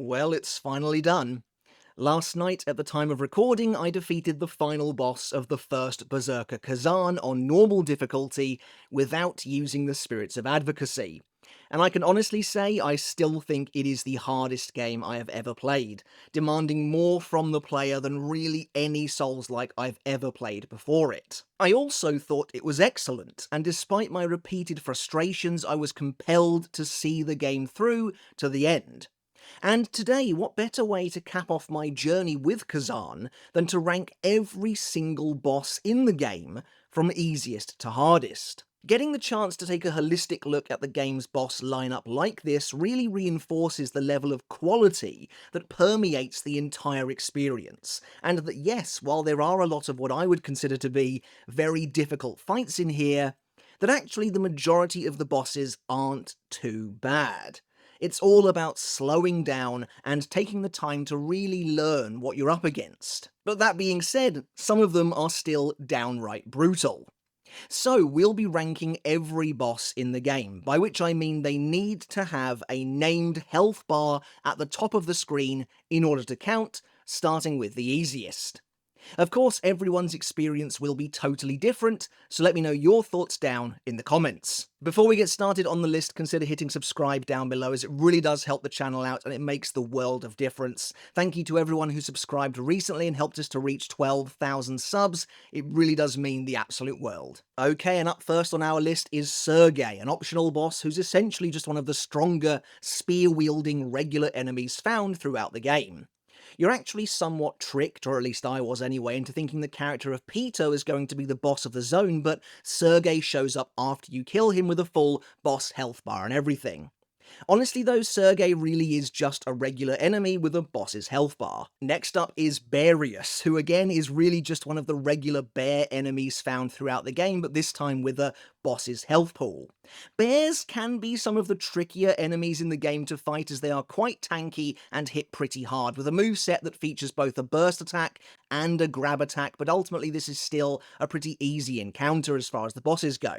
Well, it's finally done. Last night, at the time of recording, I defeated the final boss of the First Berserker Khazan on normal difficulty without using the Spirits of Advocacy. And I can honestly say I still think it is the hardest game I have ever played, demanding more from the player than really any Souls-like I've ever played before it. I also thought it was excellent, and despite my repeated frustrations, I was compelled to see the game through to the end. And today, what better way to cap off my journey with Khazan than to rank every single boss in the game from easiest to hardest? Getting the chance to take a holistic look at the game's boss lineup like this really reinforces the level of quality that permeates the entire experience, and that yes, while there are a lot of what I would consider to be very difficult fights in here, that actually the majority of the bosses aren't too bad. It's all about slowing down and taking the time to really learn what you're up against. But that being said, some of them are still downright brutal. So we'll be ranking every boss in the game, by which I mean they need to have a named health bar at the top of the screen in order to count, starting with the easiest. Of course, everyone's experience will be totally different, so let me know your thoughts down in the comments. Before we get started on the list, consider hitting subscribe down below, as it really does help the channel out and it makes the world of difference. Thank you to everyone who subscribed recently and helped us to reach 12,000 subs. It really does mean the absolute world. Okay, and up first on our list is Sergei, an optional boss who's essentially just one of the stronger, spear-wielding regular enemies found throughout the game. You're actually somewhat tricked, or at least I was anyway, into thinking the character of Peter is going to be the boss of the zone, but Sergei shows up after you kill him with a full boss health bar and everything. Honestly though, Sergei really is just a regular enemy with a boss's health bar. Next up is Barius, who again is really just one of the regular bear enemies found throughout the game, but this time with a boss's health pool. Bears can be some of the trickier enemies in the game to fight, as they are quite tanky and hit pretty hard, with a moveset that features both a burst attack and a grab attack, but ultimately this is still a pretty easy encounter as far as the bosses go.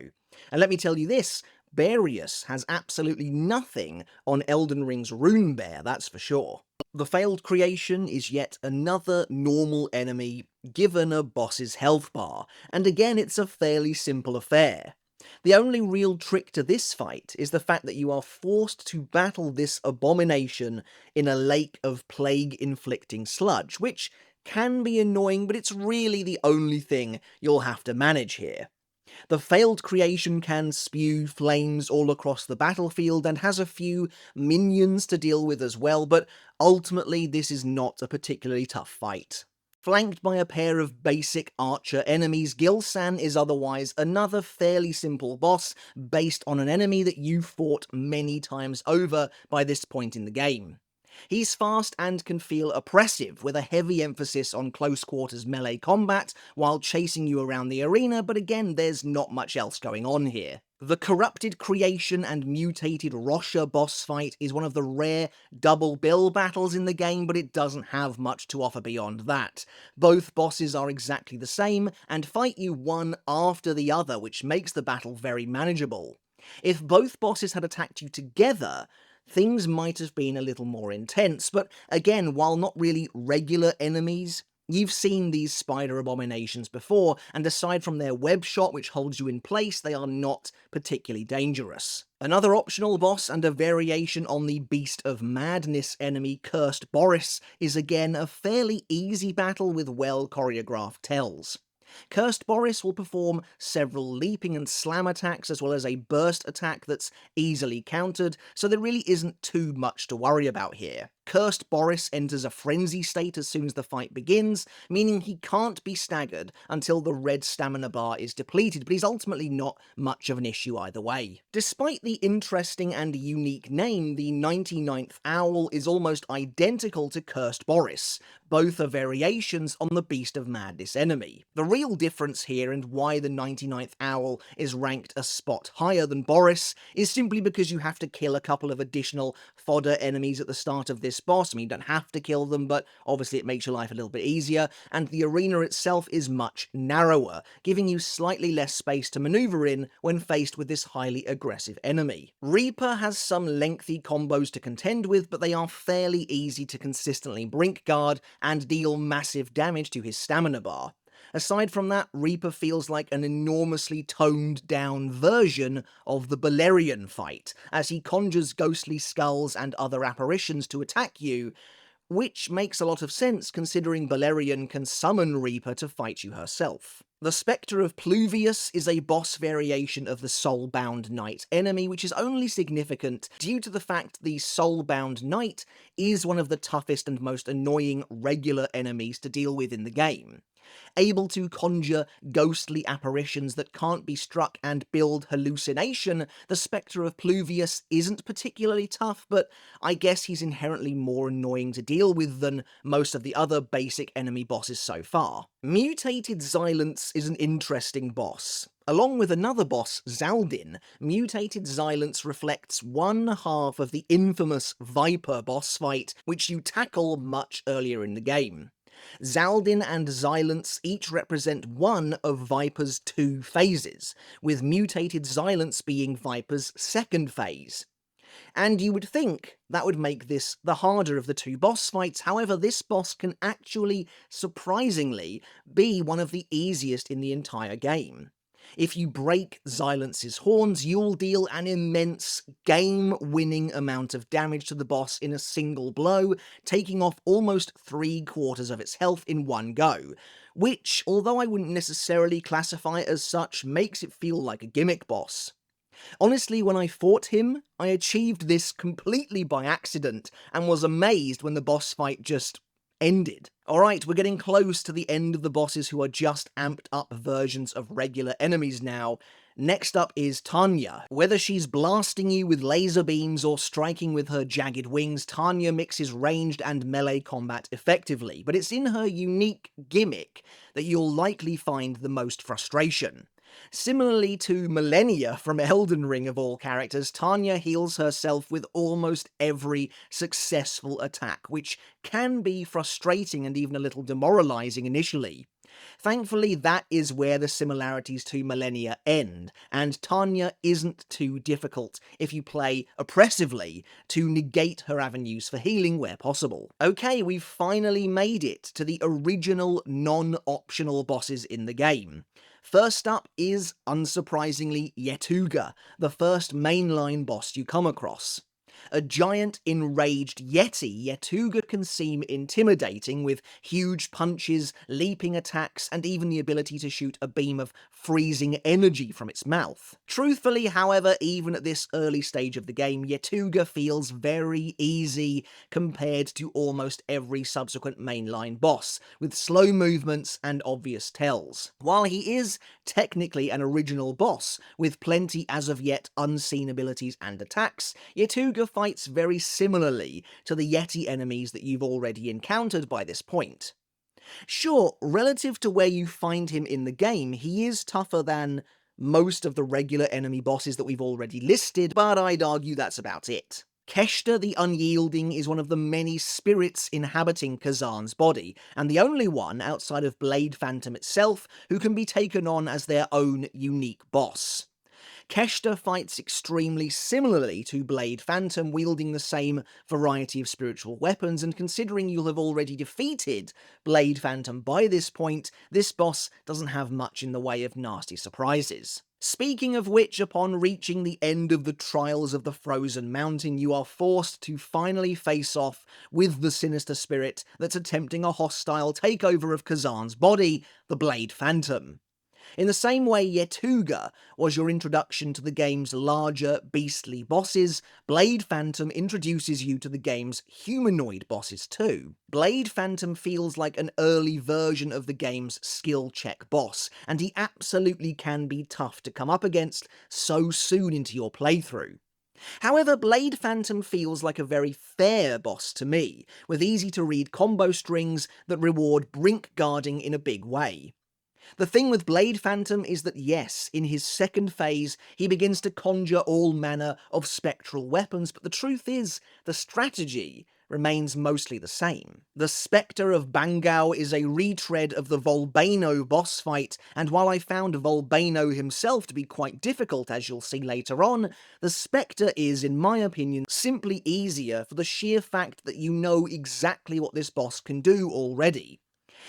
And let me tell you this, Barius has absolutely nothing on Elden Ring's Rune Bear, that's for sure. The failed creation is yet another normal enemy given a boss's health bar, and again it's a fairly simple affair. The only real trick to this fight is the fact that you are forced to battle this abomination in a lake of plague-inflicting sludge, which can be annoying, but it's really the only thing you'll have to manage here. The failed creation can spew flames all across the battlefield and has a few minions to deal with as well, but ultimately this is not a particularly tough fight. Flanked by a pair of basic archer enemies, Gilsan is otherwise another fairly simple boss based on an enemy that you've fought many times over by this point in the game. He's fast and can feel oppressive, with a heavy emphasis on close quarters melee combat while chasing you around the arena, but again there's not much else going on here. The corrupted creation and mutated Rosha boss fight is one of the rare double bill battles in the game, but it doesn't have much to offer beyond that. Both bosses are exactly the same and fight you one after the other, which makes the battle very manageable. If both bosses had attacked you together, things might have been a little more intense, but again, while not really regular enemies, you've seen these spider abominations before, and aside from their web shot which holds you in place, they are not particularly dangerous. Another optional boss and a variation on the Beast of Madness enemy, Cursed Boris, is again a fairly easy battle with well choreographed tells. Cursed Boris will perform several leaping and slam attacks, as well as a burst attack that's easily countered, so there really isn't too much to worry about here. Cursed Boris enters a frenzy state as soon as the fight begins, meaning he can't be staggered until the red stamina bar is depleted, but he's ultimately not much of an issue either way. Despite the interesting and unique name, the 99th Owl is almost identical to Cursed Boris. Both are variations on the Beast of Madness enemy. The real real difference here, and why the 99th Owl is ranked a spot higher than Boris, is simply because you have to kill a couple of additional fodder enemies at the start of this boss. I mean, you don't have to kill them, but obviously it makes your life a little bit easier, and the arena itself is much narrower, giving you slightly less space to maneuver in when faced with this highly aggressive enemy. Reaper has some lengthy combos to contend with, but they are fairly easy to consistently brink guard and deal massive damage to his stamina bar. Aside from that, Reaper feels like an enormously toned down version of the Balerion fight, as he conjures ghostly skulls and other apparitions to attack you, which makes a lot of sense considering Balerion can summon Reaper to fight you herself. The Spectre of Pluvius is a boss variation of the Soulbound Knight enemy, which is only significant due to the fact the Soulbound Knight is one of the toughest and most annoying regular enemies to deal with in the game. Able to conjure ghostly apparitions that can't be struck and build hallucination, the Spectre of Pluvius isn't particularly tough, but I guess he's inherently more annoying to deal with than most of the other basic enemy bosses so far. Mutated Xylence is an interesting boss. Along with another boss, Zaldin, Mutated Xylence reflects one half of the infamous Viper boss fight, which you tackle much earlier in the game. Zaldin and Xylence each represent one of Viper's two phases, with Mutated Xylence being Viper's second phase. And you would think that would make this the harder of the two boss fights. However, this boss can actually, surprisingly, be one of the easiest in the entire game. If you break Xylence's horns, you'll deal an immense, game-winning amount of damage to the boss in a single blow, taking off almost 3/4 of its health in one go, which, although I wouldn't necessarily classify it as such, makes it feel like a gimmick boss. Honestly, when I fought him, I achieved this completely by accident, and was amazed when the boss fight just ended. Alright, we're getting close to the end of the bosses who are just amped up versions of regular enemies now. Next up is Tanya. Whether she's blasting you with laser beams or striking with her jagged wings, Tanya mixes ranged and melee combat effectively, but it's in her unique gimmick that you'll likely find the most frustration. Similarly to Millennia from Elden Ring of all characters, Tanya heals herself with almost every successful attack, which can be frustrating and even a little demoralizing initially. Thankfully, that is where the similarities to Millennia end, and Tanya isn't too difficult if you play oppressively to negate her avenues for healing where possible. Okay, we've finally made it to the original non-optional bosses in the game. First up is, unsurprisingly, Yetuga, the first mainline boss you come across. A giant enraged yeti, Yetuga can seem intimidating, with huge punches, leaping attacks, and even the ability to shoot a beam of freezing energy from its mouth. Truthfully, however, even at this early stage of the game, Yetuga feels very easy compared to almost every subsequent mainline boss, with slow movements and obvious tells. While he is technically an original boss, with plenty as of yet unseen abilities and attacks, Yetuga fights very similarly to the Yeti enemies that you've already encountered by this point. Sure, relative to where you find him in the game, he is tougher than most of the regular enemy bosses that we've already listed, but I'd argue that's about it. Keshta the Unyielding is one of the many spirits inhabiting Khazan's body, and the only one, outside of Blade Phantom itself, who can be taken on as their own unique boss. Keshta fights extremely similarly to Blade Phantom, wielding the same variety of spiritual weapons, and considering you'll have already defeated Blade Phantom by this point, this boss doesn't have much in the way of nasty surprises. Speaking of which, upon reaching the end of the Trials of the Frozen Mountain, you are forced to finally face off with the sinister spirit that's attempting a hostile takeover of Khazan's body, the Blade Phantom. In the same way Yetuga was your introduction to the game's larger, beastly bosses, Blade Phantom introduces you to the game's humanoid bosses too. Blade Phantom feels like an early version of the game's skill check boss, and he absolutely can be tough to come up against so soon into your playthrough. However, Blade Phantom feels like a very fair boss to me, with easy to read combo strings that reward brink guarding in a big way. The thing with Blade Phantom is that yes, in his second phase, he begins to conjure all manner of spectral weapons, but the truth is, the strategy remains mostly the same. The Spectre of Bangao is a retread of the Volbano boss fight, and while I found Volbano himself to be quite difficult, as you'll see later on, the Spectre is, in my opinion, simply easier for the sheer fact that you know exactly what this boss can do already.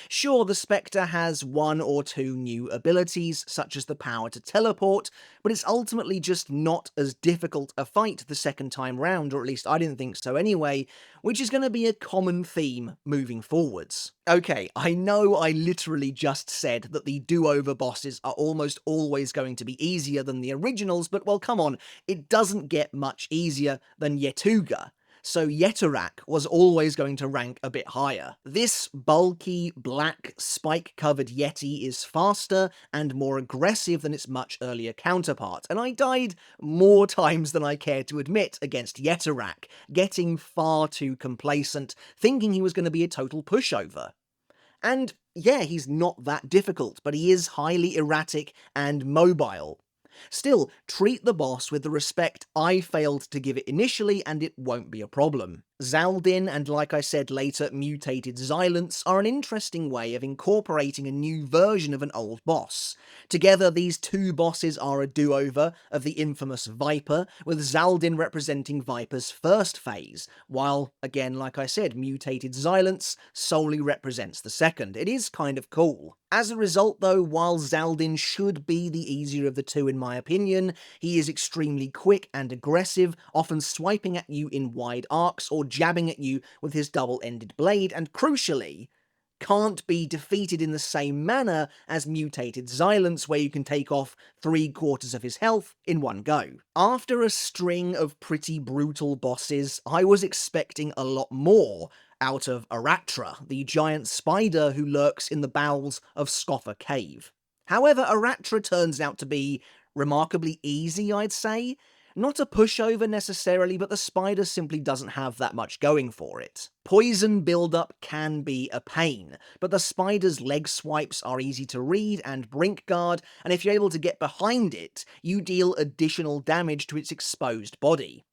Sure, the Spectre has one or two new abilities, such as the power to teleport, but it's ultimately just not as difficult a fight the second time round, or at least I didn't think so anyway, which is going to be a common theme moving forwards. Okay, I know I literally just said that the do-over bosses are almost always going to be easier than the originals, but well, come on, it doesn't get much easier than Yetuga. So Yetarak was always going to rank a bit higher. This bulky, black, spike-covered Yeti is faster and more aggressive than its much earlier counterpart, and I died more times than I care to admit against Yetarak, getting far too complacent, thinking he was going to be a total pushover. And yeah, he's not that difficult, but he is highly erratic and mobile. Still, treat the boss with the respect I failed to give it initially, and it won't be a problem. Zaldin and, like I said later, mutated Xylence are an interesting way of incorporating a new version of an old boss. Together, these two bosses are a do-over of the infamous Viper, with Zaldin representing Viper's first phase, while, again, like I said, mutated Xylence solely represents the second. It is kind of cool. As a result, though, while Zaldin should be the easier of the two in my opinion, he is extremely quick and aggressive, often swiping at you in wide arcs or jabbing at you with his double-ended blade, and crucially, can't be defeated in the same manner as mutated Xylence, where you can take off 3/4 of his health in one go. After a string of pretty brutal bosses, I was expecting a lot more out of Aratra, the giant spider who lurks in the bowels of Scoffer Cave. However, Aratra turns out to be remarkably easy, I'd say. Not a pushover necessarily, but the spider simply doesn't have that much going for it. Poison buildup can be a pain, but the spider's leg swipes are easy to read and brink guard, and if you're able to get behind it, you deal additional damage to its exposed body.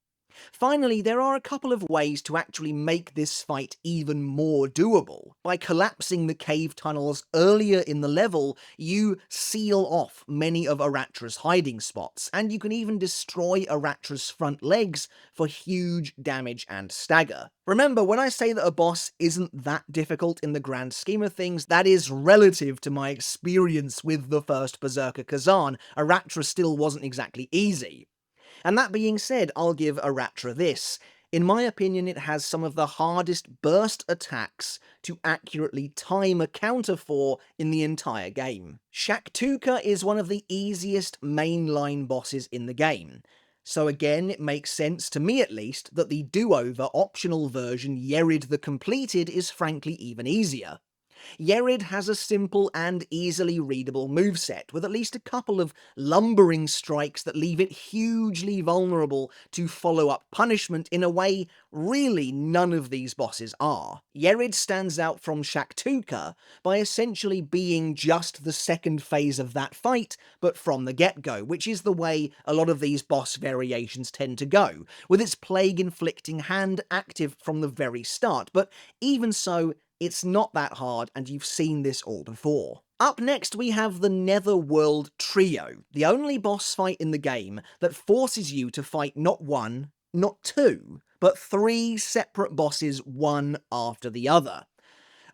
Finally, there are a couple of ways to actually make this fight even more doable. By collapsing the cave tunnels earlier in the level, you seal off many of Aratra's hiding spots, and you can even destroy Aratra's front legs for huge damage and stagger. Remember, when I say that a boss isn't that difficult in the grand scheme of things, that is relative to my experience with the first Berserker Khazan. Aratra still wasn't exactly easy. And that being said, I'll give Aratra this. In my opinion, it has some of the hardest burst attacks to accurately time a counter for in the entire game. Shaktuka is one of the easiest mainline bosses in the game. So again, it makes sense, to me at least, that the do-over optional version Yerid the Completed is frankly even easier. Yerid has a simple and easily readable moveset, with at least a couple of lumbering strikes that leave it hugely vulnerable to follow-up punishment in a way really none of these bosses are. Yerid stands out from Shaktuka by essentially being just the second phase of that fight, but from the get-go, which is the way a lot of these boss variations tend to go, with its plague-inflicting hand active from the very start, but even so, it's not that hard, and you've seen this all before. Up next, we have the Netherworld Trio, the only boss fight in the game that forces you to fight not one, not two, but three separate bosses one after the other.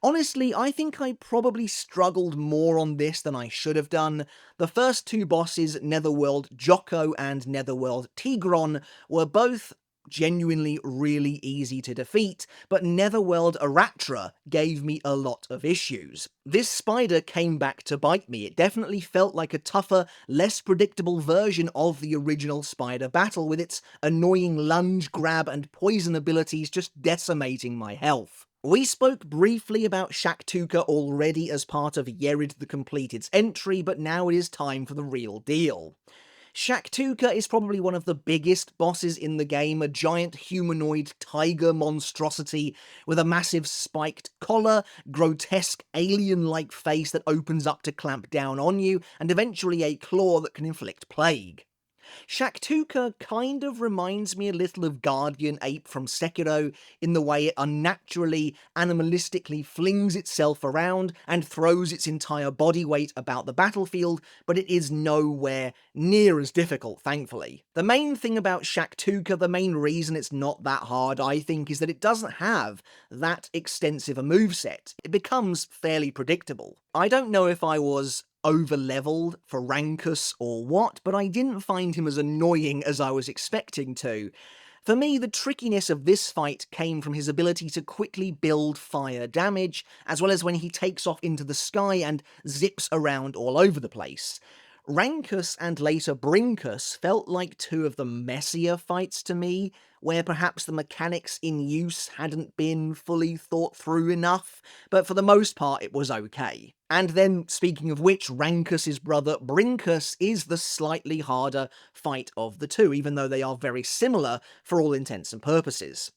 Honestly, I think I probably struggled more on this than I should have done. The first two bosses, Netherworld Jocko and Netherworld Tigron, were both genuinely really easy to defeat, but Netherworld Aratra gave me a lot of issues. This spider came back to bite me. It definitely felt like a tougher, less predictable version of the original spider battle, with its annoying lunge, grab, and poison abilities just decimating my health. We spoke briefly about Shaktuka already as part of Yerid the Completed's entry, but now it is time for the real deal. Shaktuka is probably one of the biggest bosses in the game, a giant humanoid tiger monstrosity with a massive spiked collar, grotesque alien-like face that opens up to clamp down on you, and eventually a claw that can inflict plague. Shaktuka kind of reminds me a little of Guardian Ape from Sekiro in the way it unnaturally, animalistically flings itself around and throws its entire body weight about the battlefield, but it is nowhere near as difficult, thankfully. The main thing about Shaktuka, the main reason it's not that hard, I think, is that it doesn't have that extensive a moveset. It becomes fairly predictable. I don't know if I was over-leveled for Rankus or what, but I didn't find him as annoying as I was expecting to. For me, the trickiness of this fight came from his ability to quickly build fire damage, as well as when he takes off into the sky and zips around all over the place. Rankus and later Brinkus felt like two of the messier fights to me, where perhaps the mechanics in use hadn't been fully thought through enough, but for the most part it was okay. And then, speaking of which, Rankus's brother Brinkus is the slightly harder fight of the two, even though they are very similar for all intents and purposes.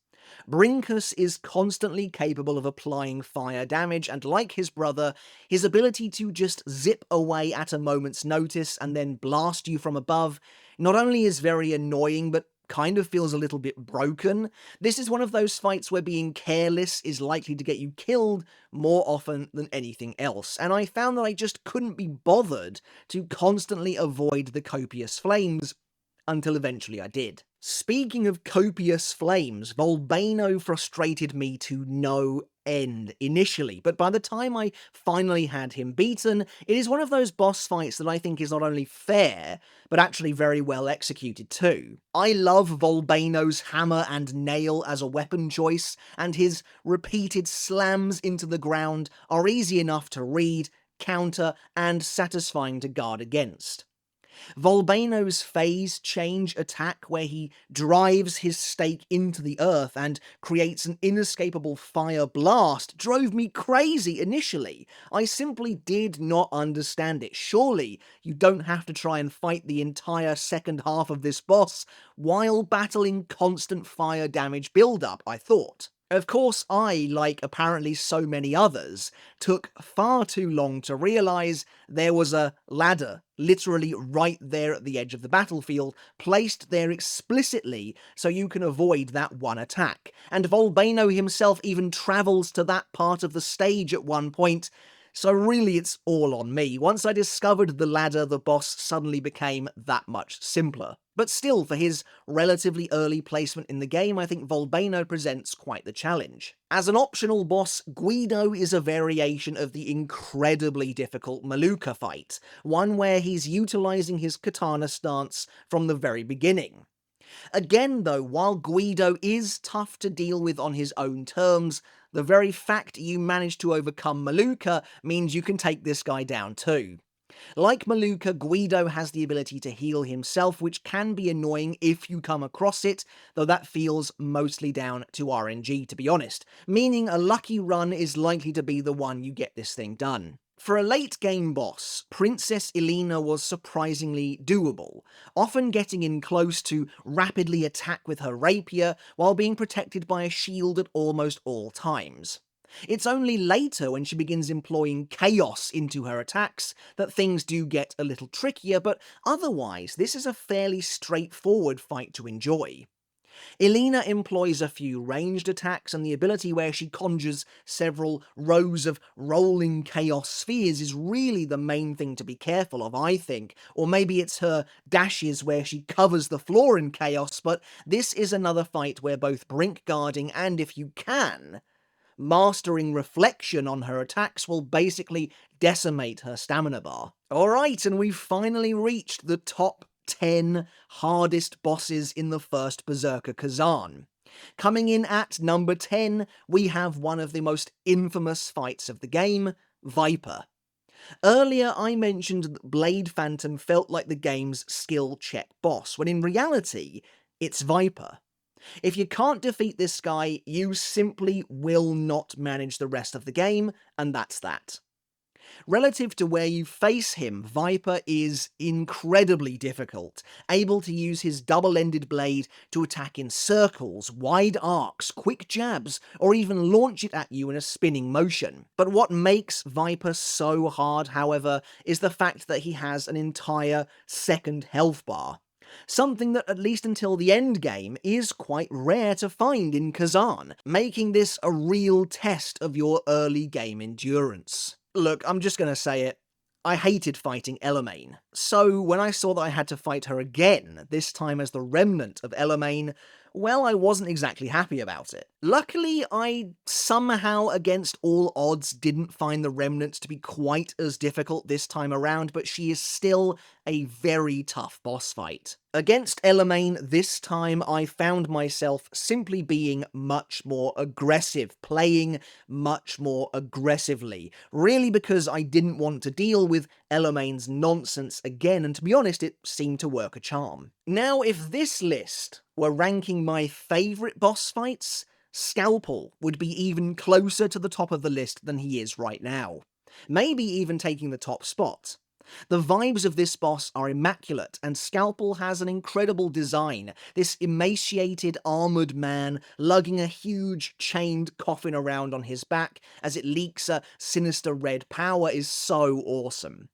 Brinkus is constantly capable of applying fire damage, and like his brother, his ability to just zip away at a moment's notice and then blast you from above not only is very annoying, but kind of feels a little bit broken. This is one of those fights where being careless is likely to get you killed more often than anything else, and I found that I just couldn't be bothered to constantly avoid the copious flames until eventually I did. Speaking of copious flames, Volbano frustrated me to no end initially, but by the time I finally had him beaten, it is one of those boss fights that I think is not only fair, but actually very well executed too. I love Volbano's hammer and nail as a weapon choice, and his repeated slams into the ground are easy enough to read, counter, and satisfying to guard against. Volbano's phase change attack, where he drives his stake into the earth and creates an inescapable fire blast, drove me crazy initially. I simply did not understand it. Surely you don't have to try and fight the entire second half of this boss while battling constant fire damage build-up, I thought. Of course, I, like apparently so many others, took far too long to realise there was a ladder literally right there at the edge of the battlefield, placed there explicitly so you can avoid that one attack. And Volbano himself even travels to that part of the stage at one point, so really it's all on me. Once I discovered the ladder, the boss suddenly became that much simpler. But still, for his relatively early placement in the game, I think Volbano presents quite the challenge. As an optional boss, Guido is a variation of the incredibly difficult Maluka fight, one where he's utilising his katana stance from the very beginning. Again though, while Guido is tough to deal with on his own terms, the very fact you manage to overcome Maluka means you can take this guy down too. Like Maluka, Guido has the ability to heal himself, which can be annoying if you come across it, though that feels mostly down to RNG to be honest, meaning a lucky run is likely to be the one you get this thing done. For a late game boss, Princess Elena was surprisingly doable, often getting in close to rapidly attack with her rapier while being protected by a shield at almost all times. It's only later, when she begins employing chaos into her attacks, that things do get a little trickier, but otherwise this is a fairly straightforward fight to enjoy. Elena employs a few ranged attacks, and the ability where she conjures several rows of rolling chaos spheres is really the main thing to be careful of, I think. Or maybe it's her dashes where she covers the floor in chaos, but this is another fight where both brink guarding and, if you can, mastering reflection on her attacks will basically decimate her stamina bar. Alright, and we've finally reached the top 10 hardest bosses in the First Berserker Khazan. Coming in at number 10, we have one of the most infamous fights of the game, Viper. Earlier I mentioned that Blade Phantom felt like the game's skill check boss, when in reality, it's Viper. If you can't defeat this guy, you simply will not manage the rest of the game, and that's that. Relative to where you face him, Viper is incredibly difficult, able to use his double-ended blade to attack in circles, wide arcs, quick jabs, or even launch it at you in a spinning motion. But what makes Viper so hard, however, is the fact that he has an entire second health bar. Something that, at least until the end game, is quite rare to find in Khazan, making this a real test of your early game endurance. Look, I'm just gonna say it. I hated fighting Elamane, so when I saw that I had to fight her again, this time as the remnant of Elamane, well, I wasn't exactly happy about it. Luckily, I somehow, against all odds, didn't find the remnants to be quite as difficult this time around, but she is still a very tough boss fight. Against Elamane this time, I found myself simply being much more aggressive, playing much more aggressively, really because I didn't want to deal with Elamane's nonsense again, and to be honest, it seemed to work a charm. Now, if this list were ranking my favourite boss fights, Scalpel would be even closer to the top of the list than he is right now. Maybe even taking the top spot. The vibes of this boss are immaculate, and Scalpel has an incredible design. This emaciated, armoured man lugging a huge chained coffin around on his back as it leaks a sinister red power is so awesome.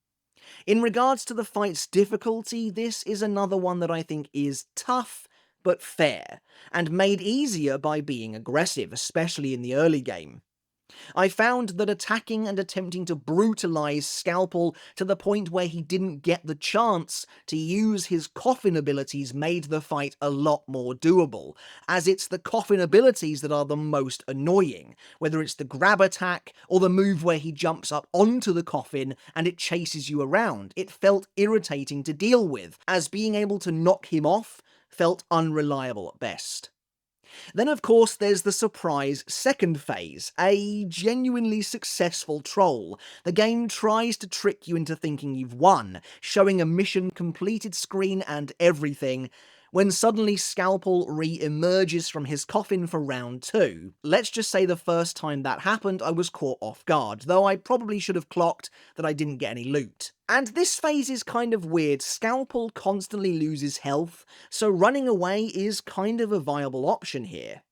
In regards to the fight's difficulty, this is another one that I think is tough, but fair, and made easier by being aggressive, especially in the early game. I found that attacking and attempting to brutalize Scalpel to the point where he didn't get the chance to use his coffin abilities made the fight a lot more doable, as it's the coffin abilities that are the most annoying, whether it's the grab attack or the move where he jumps up onto the coffin and it chases you around. It felt irritating to deal with, as being able to knock him off felt unreliable at best. Then of course there's the surprise second phase, a genuinely successful troll. The game tries to trick you into thinking you've won, showing a mission completed screen and everything, when suddenly Scalpel re-emerges from his coffin for round 2. Let's just say the first time that happened I was caught off guard, though I probably should have clocked that I didn't get any loot. And this phase is kind of weird. Scalpel constantly loses health, so running away is kind of a viable option here.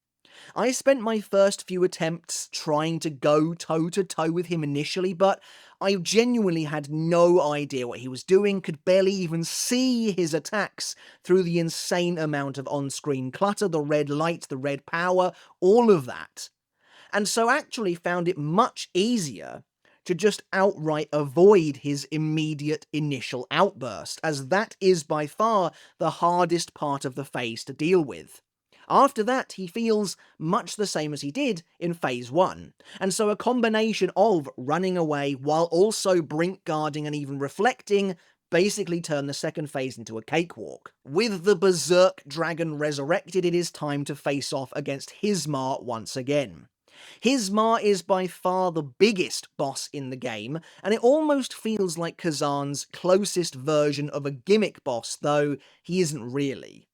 I spent my first few attempts trying to go toe-to-toe with him initially, but I genuinely had no idea what he was doing, could barely even see his attacks through the insane amount of on-screen clutter, the red light, the red power, all of that. And so actually found it much easier to just outright avoid his immediate initial outburst, as that is by far the hardest part of the phase to deal with. After that, he feels much the same as he did in Phase 1, and so a combination of running away while also brink guarding and even reflecting basically turned the second phase into a cakewalk. With the Berserk Dragon resurrected, it is time to face off against Hismar once again. Hismar is by far the biggest boss in the game, and it almost feels like Khazan's closest version of a gimmick boss, though he isn't really.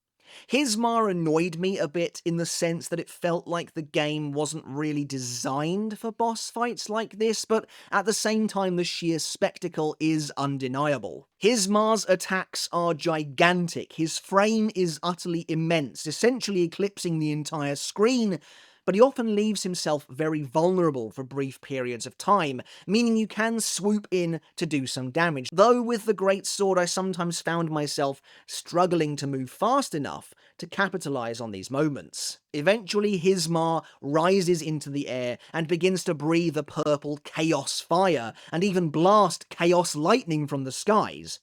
Hismar annoyed me a bit in the sense that it felt like the game wasn't really designed for boss fights like this, but at the same time the sheer spectacle is undeniable. Hismar's attacks are gigantic, his frame is utterly immense, essentially eclipsing the entire screen, but he often leaves himself very vulnerable for brief periods of time, meaning you can swoop in to do some damage. Though with the greatsword I sometimes found myself struggling to move fast enough to capitalize on these moments. Eventually Hismar rises into the air and begins to breathe a purple chaos fire, and even blast chaos lightning from the skies.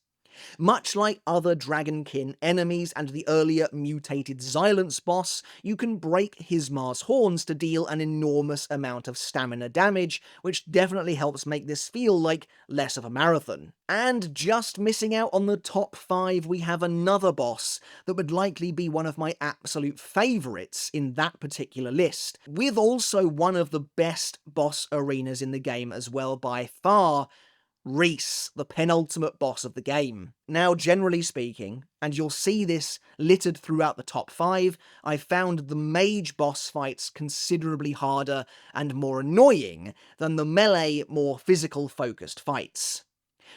Much like other Dragonkin enemies and the earlier mutated Xylence boss, you can break Hismar's horns to deal an enormous amount of stamina damage, which definitely helps make this feel like less of a marathon. And just missing out on the top 5, we have another boss that would likely be one of my absolute favourites in that particular list, with also one of the best boss arenas in the game as well by far. Reese, the penultimate boss of the game. Now, generally speaking, and you'll see this littered throughout the top 5, I found the mage boss fights considerably harder and more annoying than the melee, more physical-focused fights.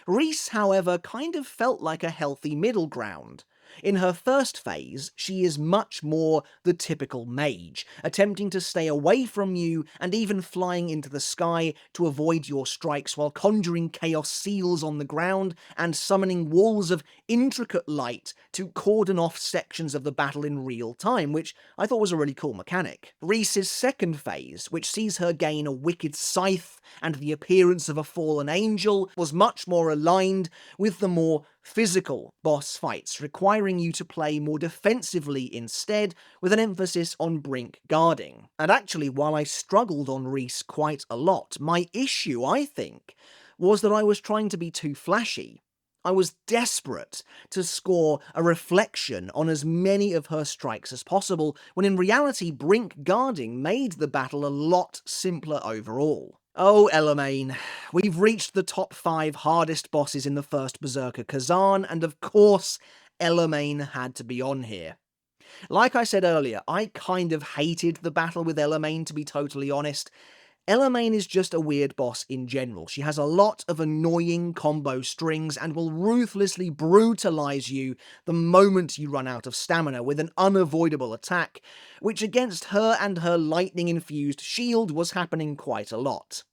Reese, however, kind of felt like a healthy middle ground. In her first phase, she is much more the typical mage, attempting to stay away from you and even flying into the sky to avoid your strikes while conjuring chaos seals on the ground and summoning walls of intricate light to cordon off sections of the battle in real time, which I thought was a really cool mechanic. Reese's second phase, which sees her gain a wicked scythe and the appearance of a fallen angel, was much more aligned with the more physical boss fights, requiring you to play more defensively instead, with an emphasis on brink guarding. And actually, while I struggled on Reese quite a lot, my issue, I think, was that I was trying to be too flashy. I was desperate to score a reflection on as many of her strikes as possible, when in reality brink guarding made the battle a lot simpler overall. Oh, Elamain. We've reached the top 5 hardest bosses in the first Berserker, Khazan, and of course, Elamain had to be on here. Like I said earlier, I kind of hated the battle with Elamain, to be totally honest. Elamain is just a weird boss in general. She has a lot of annoying combo strings and will ruthlessly brutalize you the moment you run out of stamina with an unavoidable attack, which against her and her lightning-infused shield was happening quite a lot.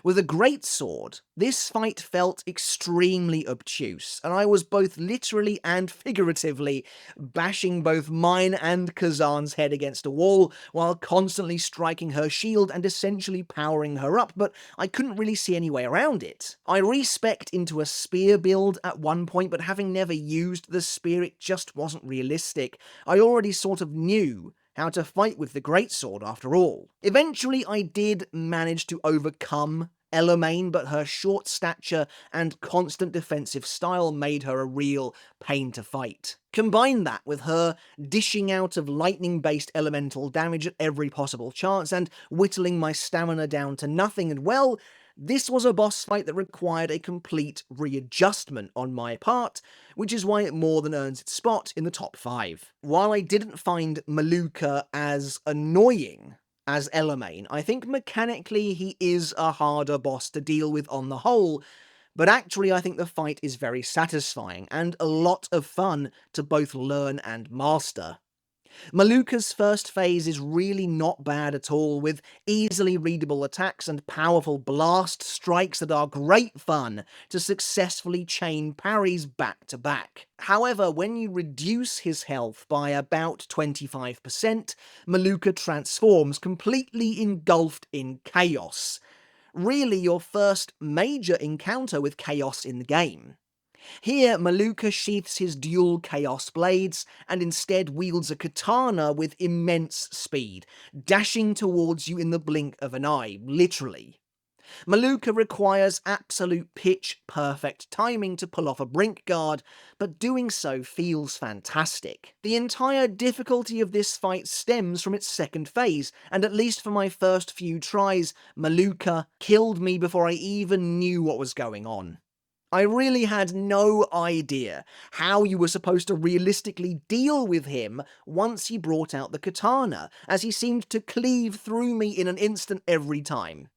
With a greatsword, this fight felt extremely obtuse, and I was both literally and figuratively bashing both mine and Khazan's head against a wall, while constantly striking her shield and essentially powering her up, but I couldn't really see any way around it. I respec'd into a spear build at one point, but having never used the spear, it just wasn't realistic. I already sort of knew how to fight with the greatsword after all. Eventually I did manage to overcome Elamain, but her short stature and constant defensive style made her a real pain to fight. Combine that with her dishing out of lightning-based elemental damage at every possible chance and whittling my stamina down to nothing, and well, this was a boss fight that required a complete readjustment on my part, which is why it more than earns its spot in the top 5. While I didn't find Maluka as annoying as Elamain, I think mechanically he is a harder boss to deal with on the whole, but actually I think the fight is very satisfying and a lot of fun to both learn and master. Maluka's first phase is really not bad at all, with easily readable attacks and powerful blast strikes that are great fun to successfully chain parries back to back. However, when you reduce his health by about 25%, Maluka transforms, completely engulfed in chaos. Really your first major encounter with chaos in the game. Here, Maluka sheaths his dual Chaos Blades, and instead wields a katana with immense speed, dashing towards you in the blink of an eye, literally. Maluka requires absolute pitch-perfect timing to pull off a brink guard, but doing so feels fantastic. The entire difficulty of this fight stems from its second phase, and at least for my first few tries, Maluka killed me before I even knew what was going on. I really had no idea how you were supposed to realistically deal with him once he brought out the katana, as he seemed to cleave through me in an instant every time.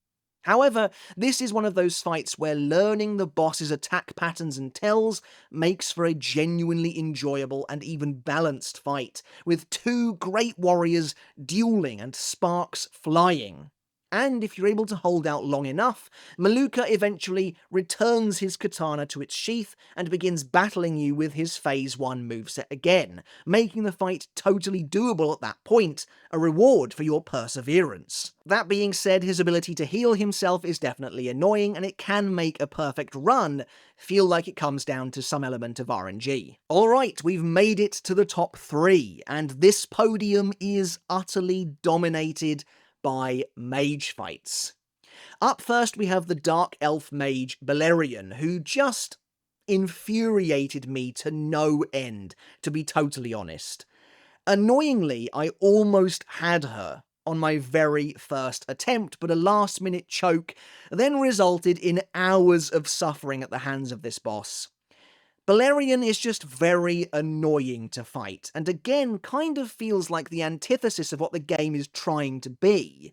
However, this is one of those fights where learning the boss's attack patterns and tells makes for a genuinely enjoyable and even balanced fight, with two great warriors dueling and sparks flying. And if you're able to hold out long enough, Maluka eventually returns his katana to its sheath and begins battling you with his Phase 1 moveset again, making the fight totally doable at that point, a reward for your perseverance. That being said, his ability to heal himself is definitely annoying, and it can make a perfect run feel like it comes down to some element of RNG. Alright, we've made it to the top 3, and this podium is utterly dominated by mage fights. Up first we have the Dark Elf Mage Balerion, who just infuriated me to no end, to be totally honest. Annoyingly, I almost had her on my very first attempt, but a last-minute choke then resulted in hours of suffering at the hands of this boss. Balerion is just very annoying to fight, and again kind of feels like the antithesis of what the game is trying to be.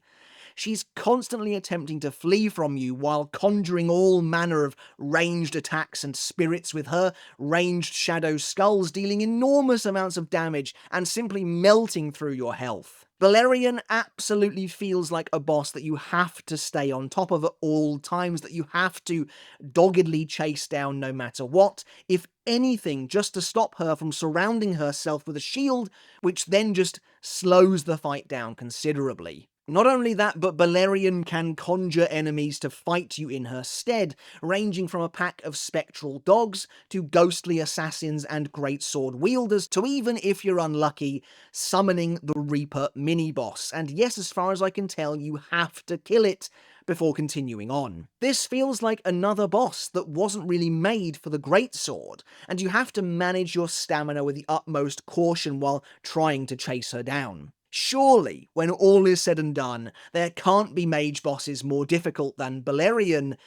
She's constantly attempting to flee from you while conjuring all manner of ranged attacks and spirits, with her ranged shadow skulls dealing enormous amounts of damage and simply melting through your health. Balerion absolutely feels like a boss that you have to stay on top of at all times, that you have to doggedly chase down no matter what, if anything, just to stop her from surrounding herself with a shield, which then just slows the fight down considerably. Not only that, but Balerion can conjure enemies to fight you in her stead, ranging from a pack of spectral dogs to ghostly assassins and greatsword wielders, to even, if you're unlucky, summoning the Reaper mini-boss. And yes, as far as I can tell, you have to kill it before continuing on. This feels like another boss that wasn't really made for the greatsword, and you have to manage your stamina with the utmost caution while trying to chase her down. Surely, when all is said and done, there can't be mage bosses more difficult than Balerion.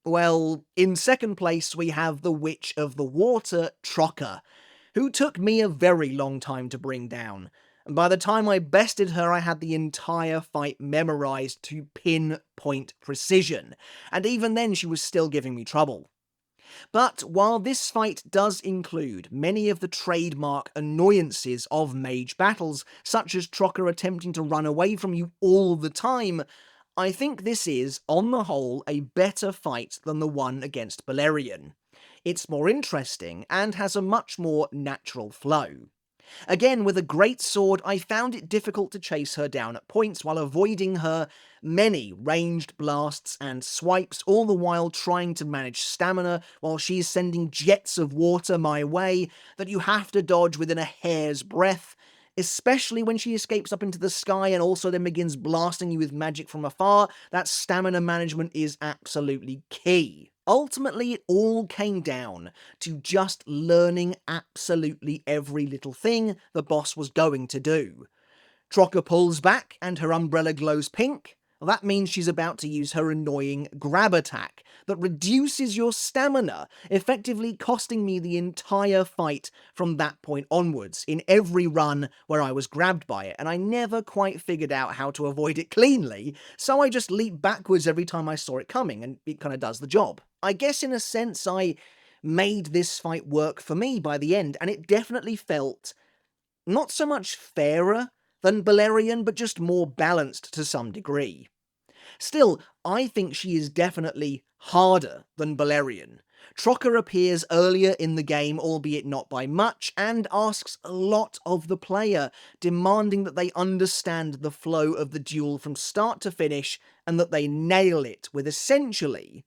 Well, in second place we have the Witch of the Water, Trocker, who took me a very long time to bring down. And by the time I bested her, I had the entire fight memorized to pinpoint precision, and even then she was still giving me trouble. But while this fight does include many of the trademark annoyances of mage battles, such as Trocker attempting to run away from you all the time, I think this is, on the whole, a better fight than the one against Balerion. It's more interesting, and has a much more natural flow. Again, with a greatsword, I found it difficult to chase her down at points while avoiding her many ranged blasts and swipes, all the while trying to manage stamina while she's sending jets of water my way that you have to dodge within a hair's breadth, especially when she escapes up into the sky and also then begins blasting you with magic from afar. That stamina management is absolutely key. Ultimately, it all came down to just learning absolutely every little thing the boss was going to do. Trocker pulls back and her umbrella glows pink. Well, that means she's about to use her annoying grab attack that reduces your stamina, effectively costing me the entire fight from that point onwards, in every run where I was grabbed by it, and I never quite figured out how to avoid it cleanly, so I just leaped backwards every time I saw it coming, and it kind of does the job. I guess in a sense I made this fight work for me by the end, and it definitely felt not so much fairer than Balerion, but just more balanced to some degree. Still, I think she is definitely harder than Balerion. Trocker appears earlier in the game, albeit not by much, and asks a lot of the player, demanding that they understand the flow of the duel from start to finish, and that they nail it with essentially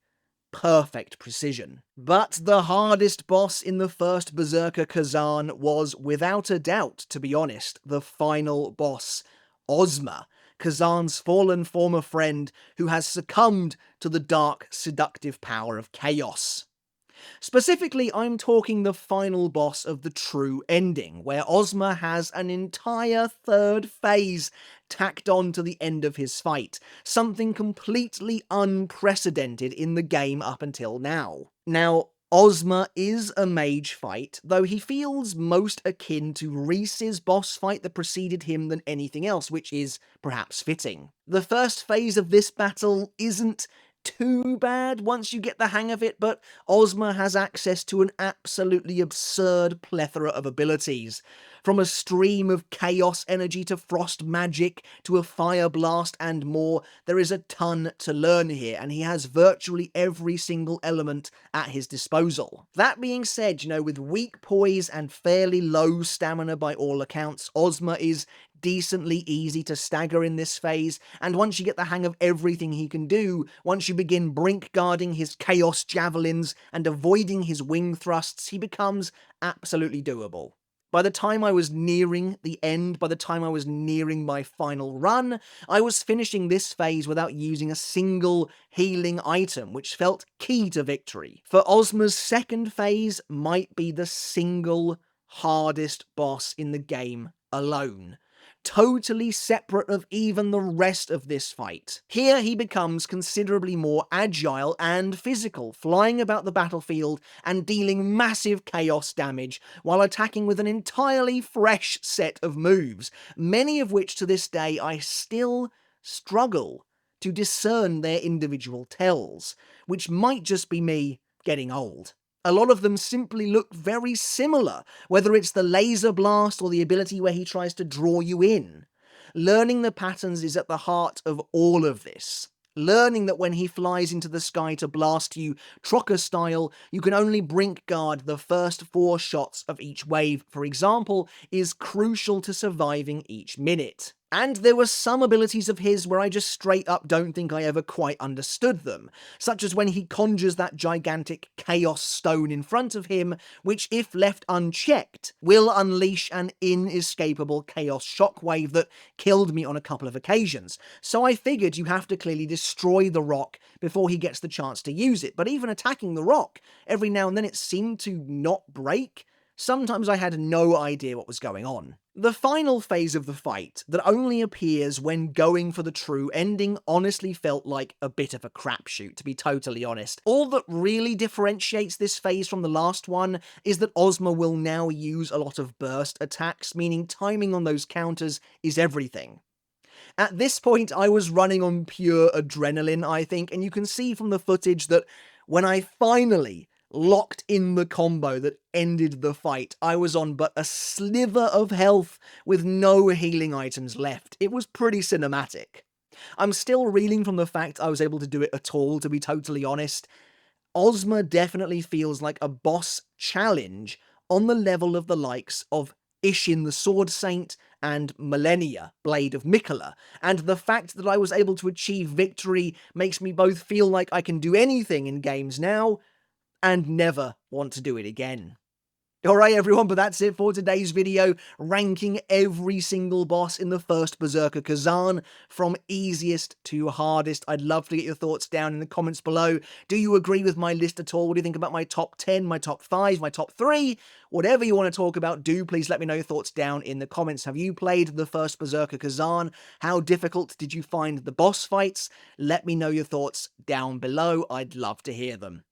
perfect precision. But the hardest boss in the first Berserker Khazan was, without a doubt, to be honest, the final boss, Ozma, Khazan's fallen former friend who has succumbed to the dark, seductive power of chaos. Specifically, I'm talking the final boss of the true ending, where Ozma has an entire third phase tacked on to the end of his fight, something completely unprecedented in the game up until now. Now, Ozma is a mage fight, though he feels most akin to Reese's boss fight that preceded him than anything else, which is perhaps fitting. The first phase of this battle isn't too bad once you get the hang of it, but Ozma has access to an absolutely absurd plethora of abilities. From a stream of chaos energy to frost magic to a fire blast and more, there is a ton to learn here, and he has virtually every single element at his disposal. That being said, with weak poise and fairly low stamina by all accounts, Ozma is decently easy to stagger in this phase, and once you get the hang of everything he can do, once you begin brink guarding his chaos javelins and avoiding his wing thrusts, he becomes absolutely doable. By the time I was nearing the end, by the time I was nearing my final run, I was finishing this phase without using a single healing item, which felt key to victory. For Ozma's second phase might be the single hardest boss in the game alone. totally separate of even the rest of this fight. Here he becomes considerably more agile and physical, flying about the battlefield and dealing massive chaos damage while attacking with an entirely fresh set of moves, many of which to this day I still struggle to discern their individual tells, which might just be me getting old. A lot of them simply look very similar, whether it's the laser blast or the ability where he tries to draw you in. Learning the patterns is at the heart of all of this. Learning that when he flies into the sky to blast you Trocker style, you can only brink guard the first 4 shots of each wave, for example, is crucial to surviving each minute. And there were some abilities of his where I just straight up don't think I ever quite understood them, such as when he conjures that gigantic chaos stone in front of him, which if left unchecked, will unleash an inescapable chaos shockwave that killed me on a couple of occasions. So I figured you have to clearly destroy the rock before he gets the chance to use it, but even attacking the rock, every now and then it seemed to not break. Sometimes I had no idea what was going on. The final phase of the fight, that only appears when going for the true ending, honestly felt like a bit of a crapshoot, to be totally honest. All that really differentiates this phase from the last one is that Ozma will now use a lot of burst attacks, meaning timing on those counters is everything. At this point, I was running on pure adrenaline, I think, and you can see from the footage that when I finally locked in the combo that ended the fight, I was on but a sliver of health with no healing items left. It was pretty cinematic. I'm still reeling from the fact I was able to do it at all, to be totally honest. Ozma definitely feels like a boss challenge on the level of the likes of Ishin the Sword Saint and Millennia, Blade of Mikola, and the fact that I was able to achieve victory makes me both feel like I can do anything in games now, and never want to do it again. Alright everyone, but that's it for today's video, ranking every single boss in the First Berserker Khazan, from easiest to hardest. I'd love to get your thoughts down in the comments below. Do you agree with my list at all? What do you think about my top 10, my top 5, my top 3? Whatever you want to talk about, do please let me know your thoughts down in the comments. Have you played the First Berserker Khazan? How difficult did you find the boss fights? Let me know your thoughts down below. I'd love to hear them.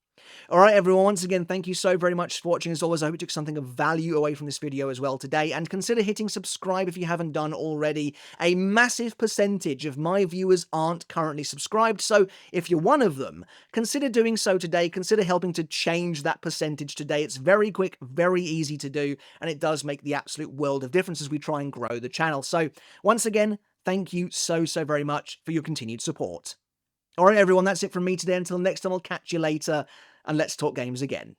Alright everyone, once again, thank you so very much for watching. As always, I hope you took something of value away from this video as well today, and consider hitting subscribe if you haven't done already. A massive percentage of my viewers aren't currently subscribed, so if you're one of them, consider doing so today. Consider helping to change that percentage today. It's very quick, very easy to do, and it does make the absolute world of difference as we try and grow the channel. So, once again, thank you so very much for your continued support. Alright everyone, that's it from me today. Until next time, I'll catch you later, and let's talk games again.